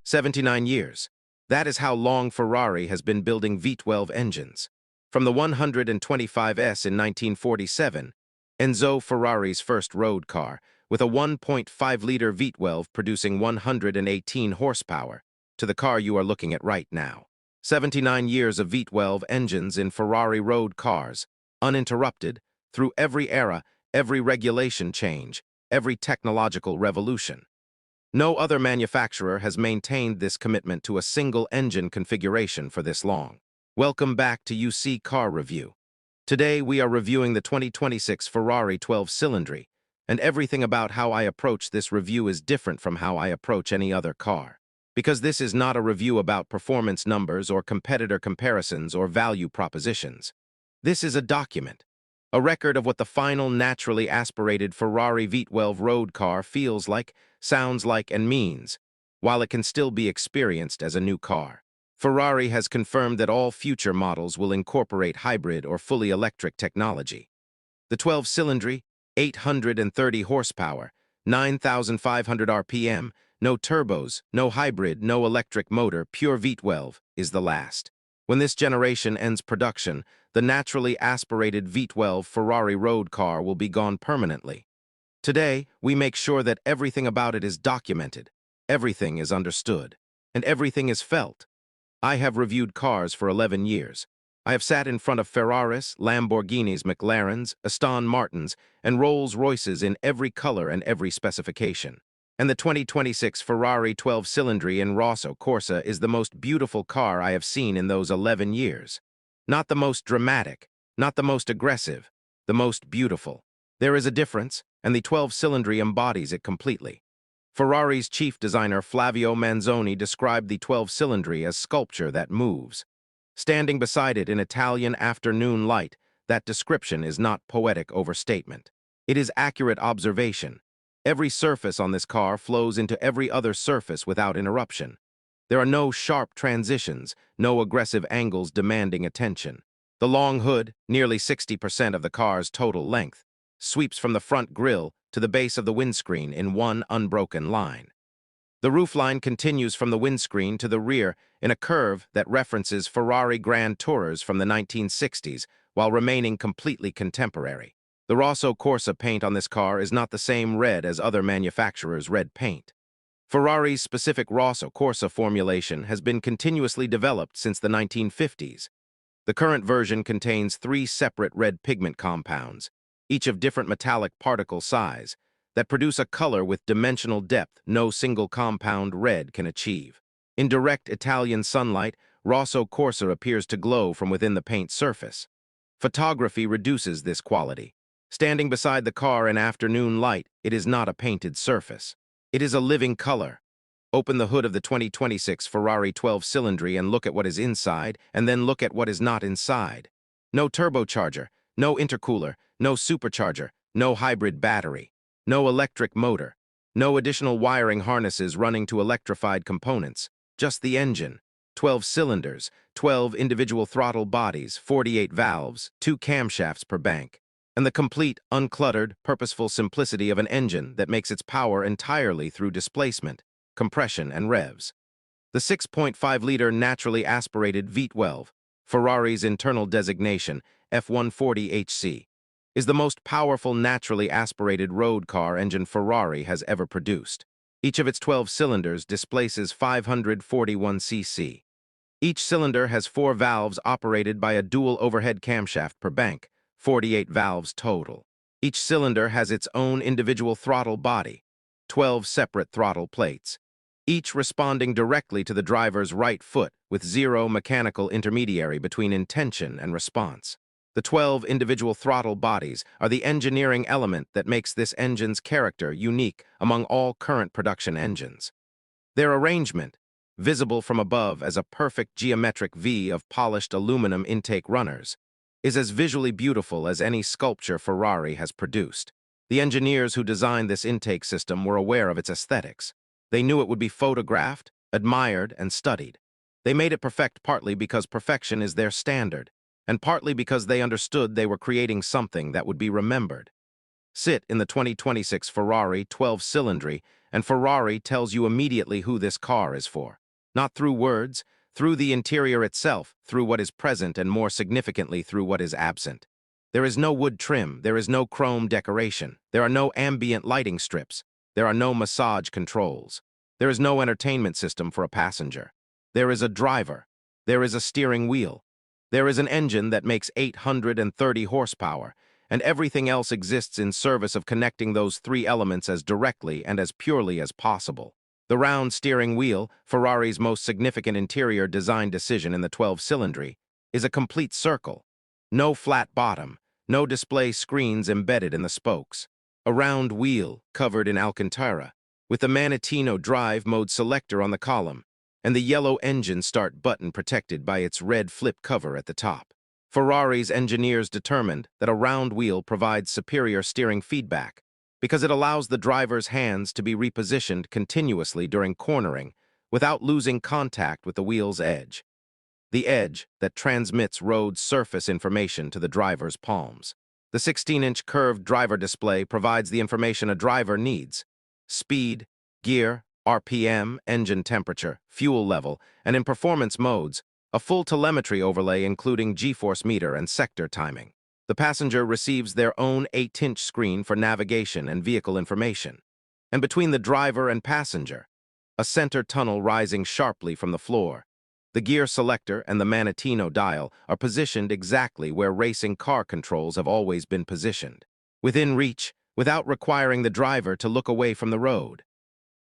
79 years. That is how long Ferrari has been building V12 engines. From the 125S in 1947, Enzo Ferrari's first road car, with a 1.5-liter V12 producing 118 horsepower, to the car you are looking at right now. 79 years of V12 engines in Ferrari road cars, uninterrupted, through every era, every regulation change, every technological revolution. No other manufacturer has maintained this commitment to a single engine configuration for this long. Welcome back to UC Car Review. Today we are reviewing the 2026 Ferrari 12-cylinder, and everything about how I approach this review is different from how I approach any other car. Because this is not a review about performance numbers or competitor comparisons or value propositions. This is a document, a record of what the final naturally aspirated Ferrari V12 road car feels like, sounds like, and means, while it can still be experienced as a new car. Ferrari has confirmed that all future models will incorporate hybrid or fully electric technology. The 12-cylinder, 830 horsepower, 9,500 RPM, no turbos, no hybrid, no electric motor, pure V12, is the last. When this generation ends production, the naturally aspirated V12 Ferrari road car will be gone permanently. Today, we make sure that everything about it is documented, everything is understood, and everything is felt. I have reviewed cars for 11 years. I have sat in front of Ferraris, Lamborghinis, McLarens, Aston Martins, and Rolls-Royces in every color and every specification. And the 2026 Ferrari 12-cylinder in Rosso Corsa is the most beautiful car I have seen in those 11 years. Not the most dramatic, not the most aggressive, the most beautiful. There is a difference, and the 12-cylinder embodies it completely. Ferrari's chief designer Flavio Manzoni described the 12-cylinder as sculpture that moves. Standing beside it in Italian afternoon light, that description is not poetic overstatement. It is accurate observation. Every surface on this car flows into every other surface without interruption. There are no sharp transitions, no aggressive angles demanding attention. The long hood, nearly 60% of the car's total length, sweeps from the front grille to the base of the windscreen in one unbroken line. The roofline continues from the windscreen to the rear in a curve that references Ferrari Grand Tourers from the 1960s while remaining completely contemporary. The Rosso Corsa paint on this car is not the same red as other manufacturers' red paint. Ferrari's specific Rosso Corsa formulation has been continuously developed since the 1950s. The current version contains 3 separate red pigment compounds, each of different metallic particle size, that produce a color with dimensional depth no single compound red can achieve. In direct Italian sunlight, Rosso Corsa appears to glow from within the paint surface. Photography reduces this quality. Standing beside the car in afternoon light, it is not a painted surface. It is a living color. Open the hood of the 2026 Ferrari 12-cylinder and look at what is inside, and then look at what is not inside. No turbocharger, no intercooler, no supercharger, no hybrid battery, no electric motor, no additional wiring harnesses running to electrified components, just the engine. 12 cylinders, 12 individual throttle bodies, 48 valves, 2 camshafts per bank, and the complete, uncluttered, purposeful simplicity of an engine that makes its power entirely through displacement, compression, and revs. The 6.5-liter naturally aspirated V12, Ferrari's internal designation, F140HC, is the most powerful naturally aspirated road car engine Ferrari has ever produced. Each of its 12 cylinders displaces 541 cc. Each cylinder has 4 valves operated by a dual overhead camshaft per bank, 48 valves total. Each cylinder has its own individual throttle body, 12 separate throttle plates, each responding directly to the driver's right foot with 0 mechanical intermediary between intention and response. The 12 individual throttle bodies are the engineering element that makes this engine's character unique among all current production engines. Their arrangement, visible from above as a perfect geometric V of polished aluminum intake runners, is as visually beautiful as any sculpture Ferrari has produced. The engineers who designed this intake system were aware of its aesthetics. They knew it would be photographed, admired, and studied. They made it perfect partly because perfection is their standard, and partly because they understood they were creating something that would be remembered. Sit in the 2026 Ferrari 12-cylinder, and Ferrari tells you immediately who this car is for. Not through words, through the interior itself, through what is present, and more significantly, through what is absent. There is no wood trim, there is no chrome decoration, there are no ambient lighting strips, there are no massage controls. There is no entertainment system for a passenger. There is a driver. There is a steering wheel. There is an engine that makes 830 horsepower, and everything else exists in service of connecting those three elements as directly and as purely as possible. The round steering wheel, Ferrari's most significant interior design decision in the 12-cylinder, is a complete circle. No flat bottom, no display screens embedded in the spokes. A round wheel covered in Alcantara, with the Manettino drive mode selector on the column, and the yellow engine start button protected by its red flip cover at the top. Ferrari's engineers determined that a round wheel provides superior steering feedback because it allows the driver's hands to be repositioned continuously during cornering without losing contact with the wheel's edge. The edge that transmits road surface information to the driver's palms. The 16-inch curved driver display provides the information a driver needs: speed, gear, RPM, engine temperature, fuel level, and in performance modes, a full telemetry overlay including G-force meter and sector timing. The passenger receives their own 8-inch screen for navigation and vehicle information. And between the driver and passenger, a center tunnel rising sharply from the floor. The gear selector and the Manettino dial are positioned exactly where racing car controls have always been positioned, within reach, without requiring the driver to look away from the road.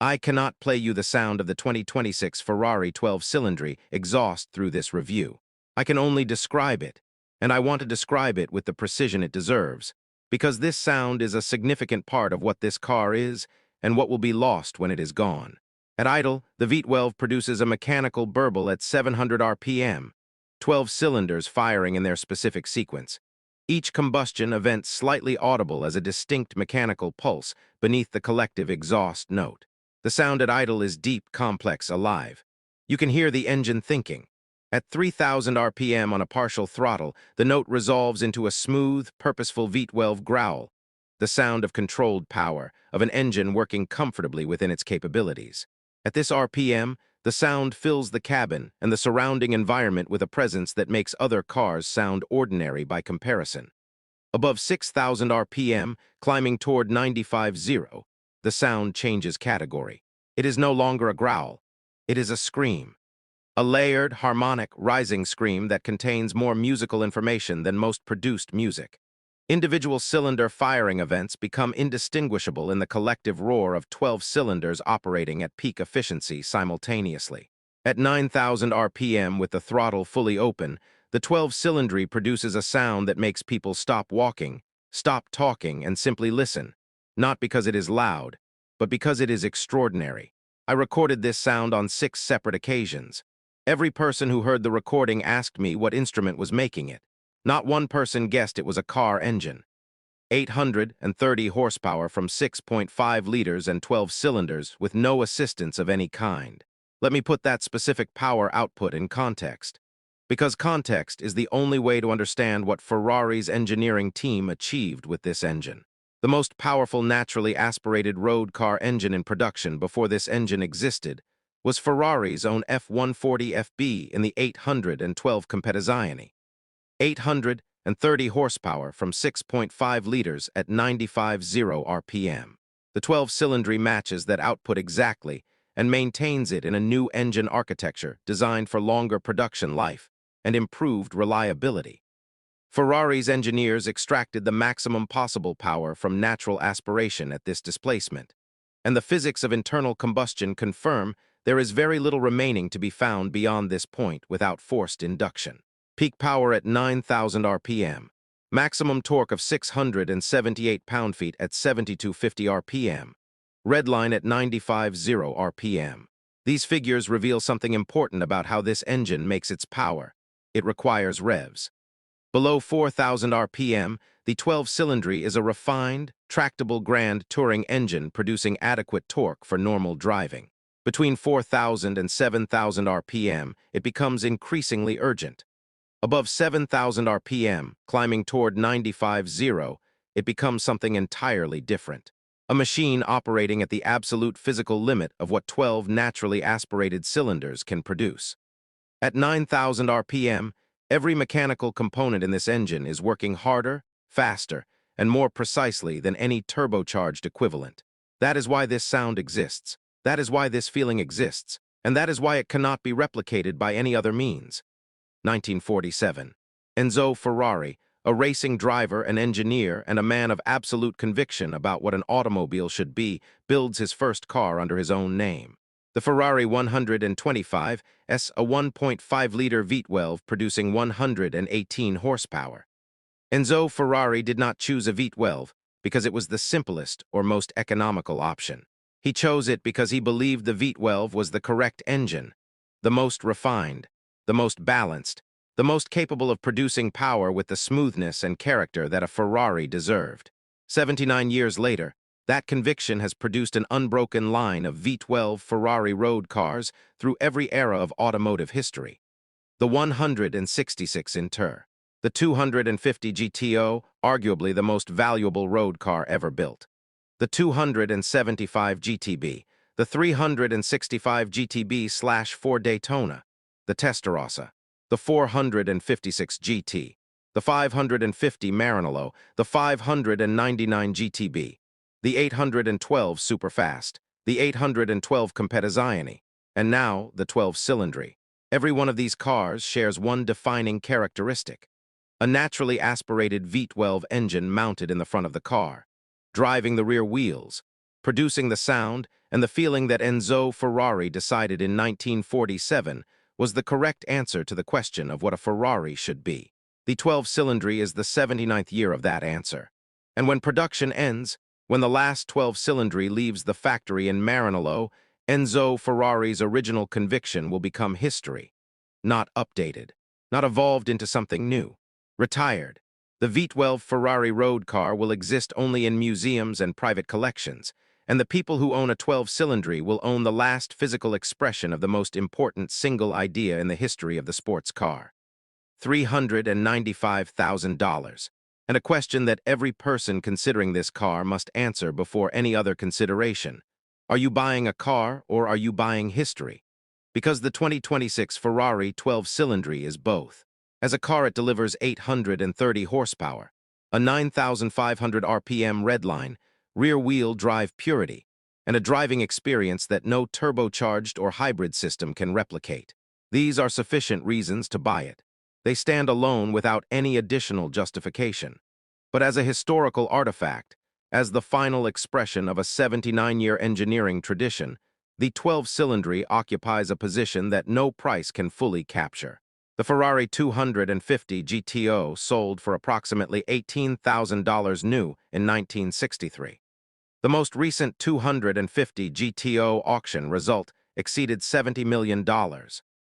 I cannot play you the sound of the 2026 Ferrari 12-cylinder exhaust through this review. I can only describe it, and I want to describe it with the precision it deserves, because this sound is a significant part of what this car is and what will be lost when it is gone. At idle, the V12 produces a mechanical burble at 700 RPM, 12 cylinders firing in their specific sequence. Each combustion event slightly audible as a distinct mechanical pulse beneath the collective exhaust note. The sound at idle is deep, complex, alive. You can hear the engine thinking. At 3,000 RPM on a partial throttle, the note resolves into a smooth, purposeful V12 growl, the sound of controlled power, of an engine working comfortably within its capabilities. At this RPM, the sound fills the cabin and the surrounding environment with a presence that makes other cars sound ordinary by comparison. Above 6,000 RPM, climbing toward 95.0, the sound changes category. It is no longer a growl. It is a scream. A layered, harmonic, rising scream that contains more musical information than most produced music. Individual cylinder firing events become indistinguishable in the collective roar of 12 cylinders operating at peak efficiency simultaneously. At 9,000 RPM with the throttle fully open, the 12-cylinder produces a sound that makes people stop walking, stop talking, and simply listen. Not because it is loud, but because it is extraordinary. I recorded this sound on 6 separate occasions. Every person who heard the recording asked me what instrument was making it. Not one person guessed it was a car engine. 830 horsepower from 6.5 liters and 12 cylinders with no assistance of any kind. Let me put that specific power output in context, because context is the only way to understand what Ferrari's engineering team achieved with this engine. The most powerful naturally aspirated road car engine in production before this engine existed was Ferrari's own F140 FB in the 812 Competizione. 830 horsepower from 6.5 liters at 95.0 RPM. The 12-cylinder matches that output exactly and maintains it in a new engine architecture designed for longer production life and improved reliability. Ferrari's engineers extracted the maximum possible power from natural aspiration at this displacement, and the physics of internal combustion confirm there is very little remaining to be found beyond this point without forced induction. Peak power at 9,000 RPM. Maximum torque of 678 pound-feet at 7250 RPM. Redline at 95.0 RPM. These figures reveal something important about how this engine makes its power. It requires revs. Below 4,000 RPM, the 12-cylinder is a refined, tractable grand touring engine producing adequate torque for normal driving. Between 4,000 and 7,000 RPM, it becomes increasingly urgent. Above 7,000 RPM, climbing toward 95.0, it becomes something entirely different. A machine operating at the absolute physical limit of what 12 naturally aspirated cylinders can produce. At 9,000 RPM, every mechanical component in this engine is working harder, faster, and more precisely than any turbocharged equivalent. That is why this sound exists. That is why this feeling exists. And that is why it cannot be replicated by any other means. 1947. Enzo Ferrari, a racing driver, an engineer, and a man of absolute conviction about what an automobile should be, builds his first car under his own name. The Ferrari 125 S, a 1.5-liter V12 producing 118 horsepower. Enzo Ferrari did not choose a V12 because it was the simplest or most economical option. He chose it because he believed the V12 was the correct engine, the most refined, the most balanced, the most capable of producing power with the smoothness and character that a Ferrari deserved. 79 years later, that conviction has produced an unbroken line of V12 Ferrari road cars through every era of automotive history. The 166 Inter, the 250 GTO, arguably the most valuable road car ever built. The 275 GTB, the 365 GTB/4 Daytona, the Testarossa, the 456 GT, the 550 Maranello, the 599 GTB, the 812 Superfast, the 812 Competizione, and now the 12 Cylindri. Every one of these cars shares one defining characteristic: a naturally aspirated V12 engine mounted in the front of the car, driving the rear wheels, producing the sound and the feeling that Enzo Ferrari decided in 1947 was the correct answer to the question of what a Ferrari should be. The 12 Cylindri is the 79th year of that answer. And when production ends, when the last 12 Cylindri leaves the factory in Maranello, Enzo Ferrari's original conviction will become history, not updated, not evolved into something new, retired. The V12 Ferrari road car will exist only in museums and private collections, and the people who own a 12 Cylindri will own the last physical expression of the most important single idea in the history of the sports car. $395,000. And a question that every person considering this car must answer before any other consideration. Are you buying a car or are you buying history? Because the 2026 Ferrari 12 Cylindri is both. As a car, it delivers 830 horsepower, a 9,500 RPM redline, rear-wheel drive purity, and a driving experience that no turbocharged or hybrid system can replicate. These are sufficient reasons to buy it. They stand alone without any additional justification. But as a historical artifact, as the final expression of a 79-year engineering tradition, the 12 Cylindri occupies a position that no price can fully capture. The Ferrari 250 GTO sold for approximately $18,000 new in 1963. The most recent 250 GTO auction result exceeded $70 million,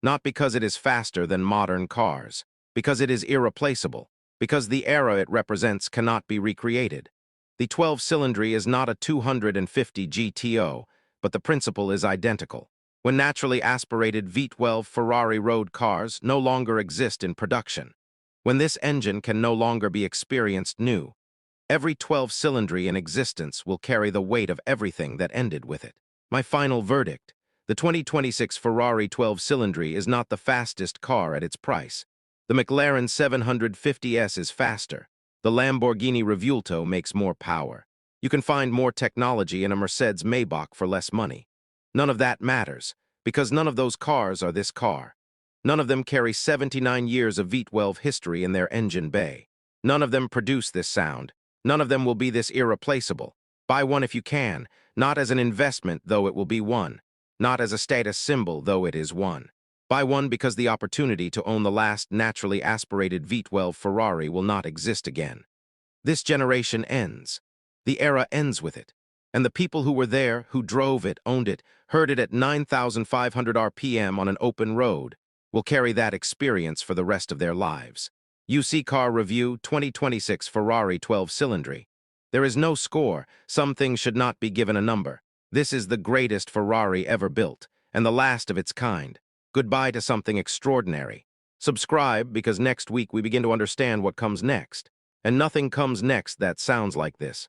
not because it is faster than modern cars, because it is irreplaceable, because the era it represents cannot be recreated. The 12 Cylindri is not a 250 GTO, but the principle is identical. When naturally aspirated V12 Ferrari road cars no longer exist in production, when this engine can no longer be experienced new, every 12 Cylindri in existence will carry the weight of everything that ended with it. My final verdict: the 2026 Ferrari 12 Cylindri is not the fastest car at its price. The McLaren 750S is faster. The Lamborghini Revuelto makes more power. You can find more technology in a Mercedes Maybach for less money. None of that matters, because none of those cars are this car. None of them carry 79 years of V12 history in their engine bay. None of them produce this sound. None of them will be this irreplaceable. Buy one if you can, not as an investment, though it will be one. Not as a status symbol, though it is one. Buy one because the opportunity to own the last naturally aspirated V12 Ferrari will not exist again. This generation ends. The era ends with it. And the people who were there, who drove it, owned it, heard it at 9,500 RPM on an open road, will carry that experience for the rest of their lives. UC Car Review 2026 Ferrari 12 Cylindri. There is no score. Some things should not be given a number. This is the greatest Ferrari ever built, and the last of its kind. Goodbye to something extraordinary. Subscribe, because next week we begin to understand what comes next. and nothing comes next that sounds like this.